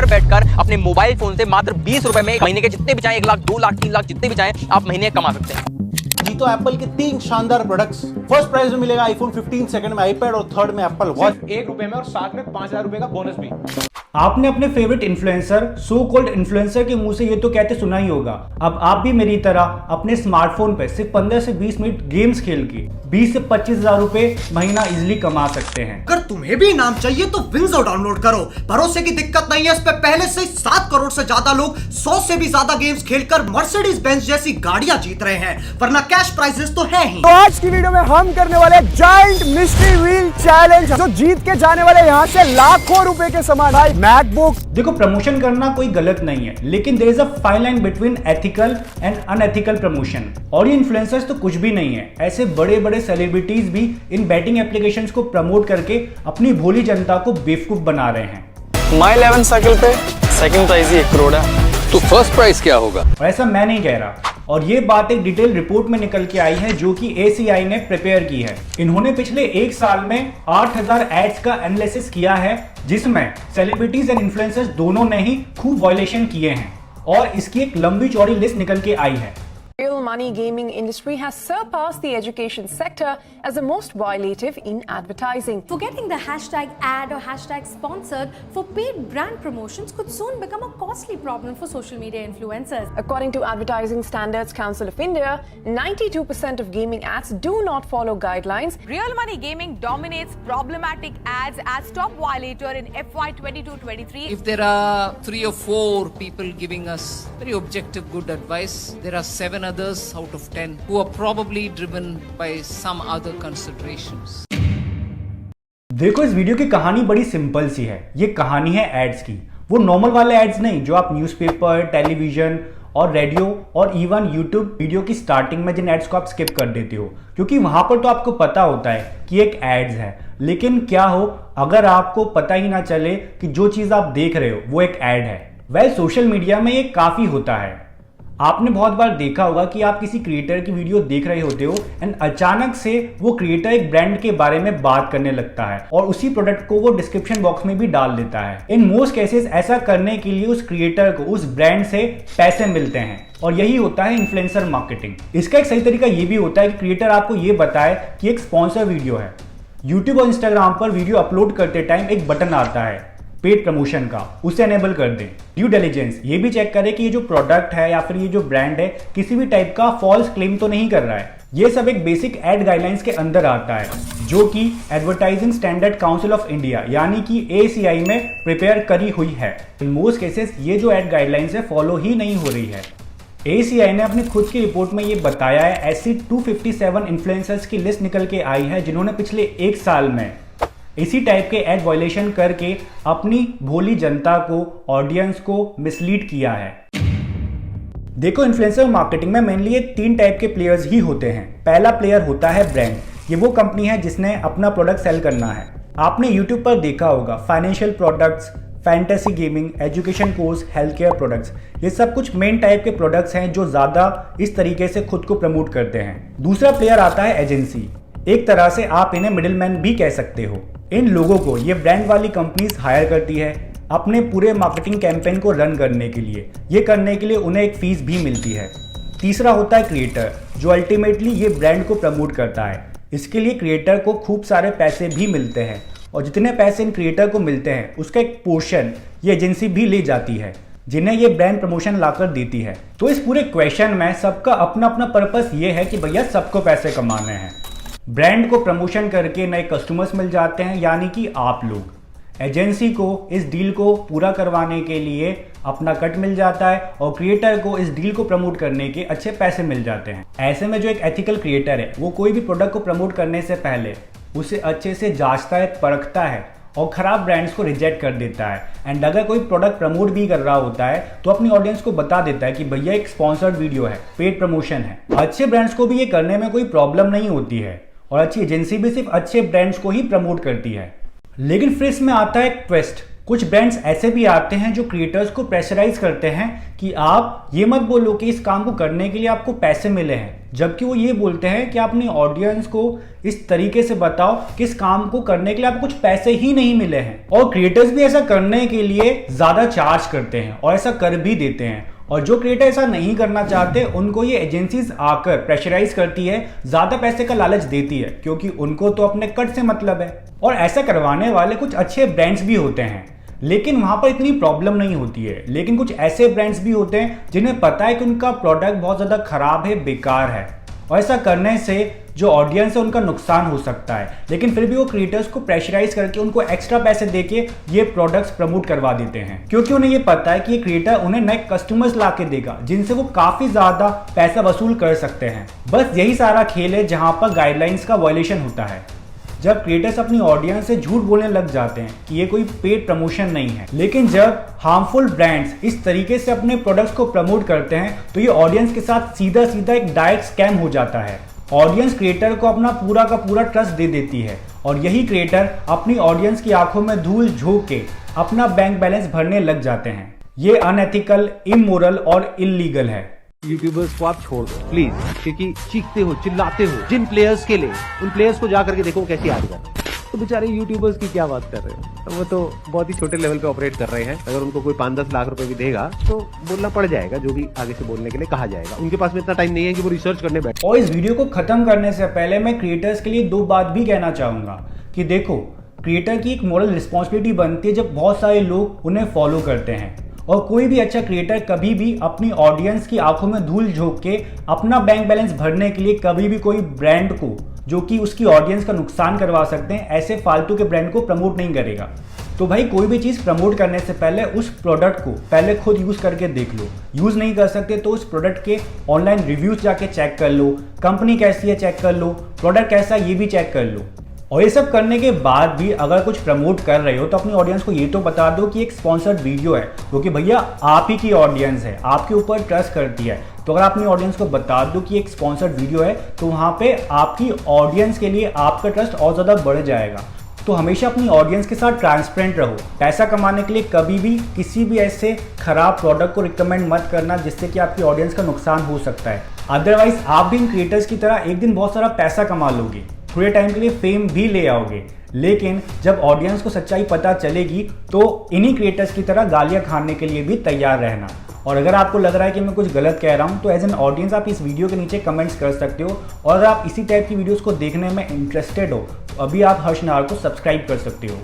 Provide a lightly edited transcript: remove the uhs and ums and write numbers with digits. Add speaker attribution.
Speaker 1: घर बैठकर अपने मोबाइल फोन से मात्र 20 रुपए में महीने के जितने भी चाहे 1 लाख 2 लाख 3 लाख जितने भी चाहे आप महीने कमा सकते हैं।
Speaker 2: जी तो एप्पल के 3 शानदार प्रोडक्ट्स। फर्स्ट प्राइस में मिलेगा आईफोन 15, सेकंड में आईपैड और थर्ड में एप्पल वॉच
Speaker 3: ₹1 में और साथ में 5000 रुपए का बोनस भी।
Speaker 4: आपने अपने favourite influencer, so called influencer के मुंह से ये तो कहते सुना ही होगा। अब आप भी मेरी तरह अपने स्मार्टफोन पे सिर्फ 15 से 20 मिनट गेम्स खेल के 20 से 25 हजार रुपए महीना इजिली कमा सकते हैं।
Speaker 5: अगर तुम्हें भी इनाम चाहिए तो विंजो डाउनलोड करो। भरोसे की दिक्कत नहीं है, इस पे पहले से 7 करोड़ से ज्यादा लोग 100 से भी ज्यादा गेम्स खेलकर मर्सिडीज बेंज जैसी गाड़ियां जीत रहे हैं, वरना कैश प्राइजेस तो है ही।
Speaker 6: तो आज की वीडियो में हम करने वाले जायंट मिस्ट्री व्हील चैलेंज, जो जीत के जाने वाले यहाँ से लाखों रुपए के सामान आए मैकबुक।
Speaker 4: देखो, प्रमोशन करना कोई गलत नहीं है, लेकिन there is a fine line between ethical and unethical promotion. और ये इन्फ्लुएंसर्स तो कुछ भी नहीं है, ऐसे बड़े बड़े सेलिब्रिटीज भी इन बैटिंग एप्लीकेशंस को प्रमोट करके अपनी भोली जनता को बेवकूफ बना रहे हैं।
Speaker 7: माई 11 साइकिल पे सेकंड प्राइस ही 1 करोड़ है, तो फर्स्ट प्राइस क्या होगा?
Speaker 4: और ऐसा मैं नहीं कह रहा, और ये बात एक डिटेल रिपोर्ट में निकल के आई है जो कि ACI ने प्रिपेयर की है। इन्होंने पिछले 1 साल में 8000 एड्स का एनालिसिस किया है, जिसमें सेलिब्रिटीज एंड इन्फ्लुएंसर्स दोनों ने ही खूब वायलेशन किए हैं, और इसकी एक लंबी चौड़ी लिस्ट निकल के आई है।
Speaker 8: Real money gaming industry has surpassed the education sector as the most violative in advertising.
Speaker 9: Forgetting the hashtag ad or hashtag sponsored for paid brand promotions could soon become a costly problem for social media influencers.
Speaker 8: According to Advertising Standards Council of India, 92% of gaming ads do not follow guidelines.
Speaker 10: Real money gaming dominates problematic ads as top violator in FY 22-23.
Speaker 11: If there are 3 or 4 people giving us very objective good advice, there are 7 others out of 10 who are probably driven by some other considerations.
Speaker 4: देखो, इस video की कहानी बड़ी simple सी है। ये कहानी है ads की, वो नॉर्मल वाले एड्स नहीं जो आप न्यूज़पेपर, टेलीविजन और रेडियो और इवन यूट्यूब वीडियो की स्टार्टिंग में जिन एड्स को आप स्किप कर देते हो, क्योंकि वहां पर तो आपको पता होता है कि एक एड्स है। लेकिन क्या हो अगर आपको पता ही ना चले कि जो चीज आप देख रहे हो वो एक एड है। वह सोशल मीडिया में ये काफी होता है। आपने बहुत बार देखा होगा कि आप किसी क्रिएटर की वीडियो देख रहे होते हो एंड अचानक से वो क्रिएटर एक ब्रांड के बारे में बात करने लगता है और उसी प्रोडक्ट को वो डिस्क्रिप्शन बॉक्स में भी डाल देता है। इन मोस्ट केसेस ऐसा करने के लिए उस क्रिएटर को उस ब्रांड से पैसे मिलते हैं, और यही होता है इन्फ्लुएंसर मार्केटिंग। इसका एक सही तरीका ये भी होता है कि क्रिएटर आपको ये बताए कि एक स्पॉन्सर वीडियो है। यूट्यूब और इंस्टाग्राम पर वीडियो अपलोड करते टाइम एक बटन आता है पेड प्रमोशन का, उसे एनेबल कर दें। ड्यू डिलिजेंस, ये भी चेक करें कि ये जो प्रोडक्ट है या फिर ये जो ब्रांड है किसी भी टाइप का फॉल्स क्लेम तो नहीं कर रहा है। ये सब एक बेसिक एड गाइडलाइंस के अंदर आता है, जो कि advertising standard council of India यानी कि ACI में प्रिपेयर करी हुई है। इन मोस्ट केसेस ये जो एड गाइडलाइंस है फॉलो ही नहीं हो रही है। ACI ने अपनी खुद की रिपोर्ट में ये बताया है, ऐसी 257 इन्फ्लुएंसर्स की लिस्ट निकल के आई है जिन्होंने पिछले 1 साल में इसी टाइप के एड वायलेशन करके अपनी भोली जनता को, ऑडियंस को मिसलीड किया है। देखो, इन्फ्लुएंसर मार्केटिंग में मेनली ये 3 टाइप के प्लेयर्स ही होते हैं। पहला प्लेयर होता है ब्रांड। ये वो कंपनी है जिसने अपना प्रोडक्ट सेल करना है। आपने यूट्यूब पर देखा होगा financial products, fantasy gaming, education course, health care products, ये सब कुछ मेन टाइप के प्रोडक्ट्स हैं जो ज़्यादा इस तरीके से खुद को प्रमोट करते हैं। दूसरा प्लेयर आता है एजेंसी। एक तरह से आप इन्हें मिडिलमैन भी कह सकते हो। इन लोगों को ये ब्रांड वाली कंपनीज हायर करती है अपने पूरे मार्केटिंग कैंपेन को रन करने के लिए। ये करने के लिए उन्हें एक फीस भी मिलती है। तीसरा होता है क्रिएटर, जो अल्टीमेटली ये ब्रांड को प्रमोट करता है। इसके लिए क्रिएटर को खूब सारे पैसे भी मिलते हैं, और जितने पैसे इन क्रिएटर को मिलते हैं उसका एक पोर्शन ये एजेंसी भी ले जाती है, जिन्हें ये ब्रांड प्रमोशन लाकर देती है। तो इस पूरे क्वेश्चन में सबका अपना अपना पर्पस ये है कि भैया सबको पैसे कमाने हैं। ब्रांड को प्रमोशन करके नए कस्टमर्स मिल जाते हैं, यानी कि आप लोग। एजेंसी को इस डील को पूरा करवाने के लिए अपना कट मिल जाता है, और क्रिएटर को इस डील को प्रमोट करने के अच्छे पैसे मिल जाते हैं। ऐसे में जो एक एथिकल क्रिएटर है वो कोई भी प्रोडक्ट को प्रमोट करने से पहले उसे अच्छे से जांचता है, परखता है और खराब ब्रांड्स को रिजेक्ट कर देता है। एंड अगर कोई प्रोडक्ट प्रमोट भी कर रहा होता है तो अपनी ऑडियंस को बता देता है कि भैया एक स्पॉन्सर्ड वीडियो है, पेड प्रमोशन है। अच्छे ब्रांड्स को भी ये करने में कोई प्रॉब्लम नहीं होती है, और अच्छी एजेंसी भी सिर्फ अच्छे ब्रांड्स को ही प्रमोट करती है। लेकिन फिर इसमें आता है एक ट्विस्ट। कुछ ब्रांड्स ऐसे भी आते हैं जो क्रिएटर्स को प्रेशराइज करते हैं कि आप ये मत बोलो कि इस काम को करने के लिए आपको पैसे मिले हैं, जबकि वो ये बोलते हैं कि अपनी ऑडियंस को इस तरीके से बताओ कि इस काम को करने के लिए आपको कुछ पैसे ही नहीं मिले हैं। और क्रिएटर्स भी ऐसा करने के लिए ज्यादा चार्ज करते हैं और ऐसा कर भी देते हैं। और जो क्रिएटर ऐसा नहीं करना चाहते उनको ये एजेंसीज आकर प्रेशराइज करती है, ज्यादा पैसे का लालच देती है, क्योंकि उनको तो अपने कट से मतलब है। और ऐसा करवाने वाले कुछ अच्छे ब्रांड्स भी होते हैं, लेकिन वहां पर इतनी प्रॉब्लम नहीं होती है। लेकिन कुछ ऐसे ब्रांड्स भी होते हैं जिन्हें पता है कि उनका प्रोडक्ट बहुत ज्यादा खराब है, बेकार है, और ऐसा करने से जो ऑडियंस है उनका नुकसान हो सकता है, लेकिन फिर भी वो क्रिएटर्स को प्रेशराइज करके उनको एक्स्ट्रा पैसे देके ये प्रोडक्ट्स प्रमोट करवा देते हैं, क्योंकि उन्हें ये पता है कि ये क्रिएटर उन्हें नए कस्टमर्स ला के देगा जिनसे वो काफी ज्यादा पैसा वसूल कर सकते हैं। बस यही सारा खेल है जहां पर गाइडलाइंस का वायलेशन होता है, जब क्रिएटर्स अपनी ऑडियंस से झूठ बोलने लग जाते हैं कि ये कोई पेड प्रमोशन नहीं है। लेकिन जब हार्मफुल ब्रांड्स इस तरीके से अपने प्रोडक्ट्स को प्रमोट करते हैं तो ये ऑडियंस के साथ सीधा सीधा एक डायरेक्ट स्कैम हो जाता है। ऑडियंस क्रिएटर को अपना पूरा का पूरा ट्रस्ट दे देती है और यही क्रिएटर अपनी ऑडियंस की आंखों में धूल झोंक के अपना बैंक बैलेंस भरने लग जाते हैं। ये अनएथिकल, इमोरल और इल्लीगल है।
Speaker 12: यूट्यूबर्स को आप छोड़ दो प्लीज, क्योंकि चीखते हो, चिल्लाते हो जिन प्लेयर्स के लिए, उन प्लेयर्स को जा करके देखो कैसे हार गए। तो बेचारे यूट्यूबर्स की क्या बात कर रहे हो, वो तो बहुत ही छोटे लेवल पे ऑपरेट कर रहे हैं। अगर उनको कोई 5-10 लाख रुपए भी देगा तो बोलना पड़ जाएगा, जो भी आगे से बोलने के लिए कहा जाएगा। उनके पास में इतना टाइम नहीं है कि वो रिसर्च करने बैठे।
Speaker 4: और इस वीडियो को खत्म करने से पहले मैं क्रिएटर्स के लिए 2 बात भी कहना चाहूंगा कि देखो, क्रिएटर की एक मॉरल रिस्पॉन्सिबिलिटी बनती है जब बहुत सारे लोग उन्हें फॉलो करते हैं। और कोई भी अच्छा क्रिएटर कभी भी अपनी ऑडियंस की आंखों में धूल झोंक के अपना बैंक बैलेंस भरने के लिए कभी भी कोई ब्रांड को, जो कि उसकी ऑडियंस का नुकसान करवा सकते हैं, ऐसे फालतू के ब्रांड को प्रमोट नहीं करेगा। तो भाई, कोई भी चीज़ प्रमोट करने से पहले उस प्रोडक्ट को पहले खुद यूज़ करके देख लो। यूज़ नहीं कर सकते तो उस प्रोडक्ट के ऑनलाइन रिव्यूज़ जाके चेक कर लो, कंपनी कैसी है चेक कर लो, प्रोडक्ट कैसा है ये भी चेक कर लो। और ये सब करने के बाद भी अगर कुछ प्रमोट कर रहे हो तो अपनी ऑडियंस को ये तो बता दो कि एक स्पॉन्सर्ड वीडियो है, क्योंकि भैया आप ही की ऑडियंस है, आपके ऊपर ट्रस्ट करती है। तो अगर अपनी ऑडियंस को बता दो कि एक स्पॉन्सर्ड वीडियो है तो वहाँ पे आपकी ऑडियंस के लिए आपका ट्रस्ट और ज़्यादा बढ़ जाएगा। तो हमेशा अपनी ऑडियंस के साथ ट्रांसपेरेंट रहो। पैसा कमाने के लिए कभी भी किसी भी ऐसे खराब प्रोडक्ट को रिकमेंड मत करना जिससे कि आपकी ऑडियंस का नुकसान हो सकता है। अदरवाइज आप भी इन क्रिएटर्स की तरह एक दिन बहुत सारा पैसा कमा लोगे, थोड़े टाइम के लिए फेम भी ले आओगे, लेकिन जब ऑडियंस को सच्चाई पता चलेगी तो इन्हीं क्रिएटर्स की तरह गालियां खाने के लिए भी तैयार रहना। और अगर आपको लग रहा है कि मैं कुछ गलत कह रहा हूं तो एज एन ऑडियंस आप इस वीडियो के नीचे कमेंट्स कर सकते हो। और अगर आप इसी टाइप की वीडियोस को देखने में इंटरेस्टेड हो तो अभी आप हर्ष नाहर को सब्सक्राइब कर सकते हो।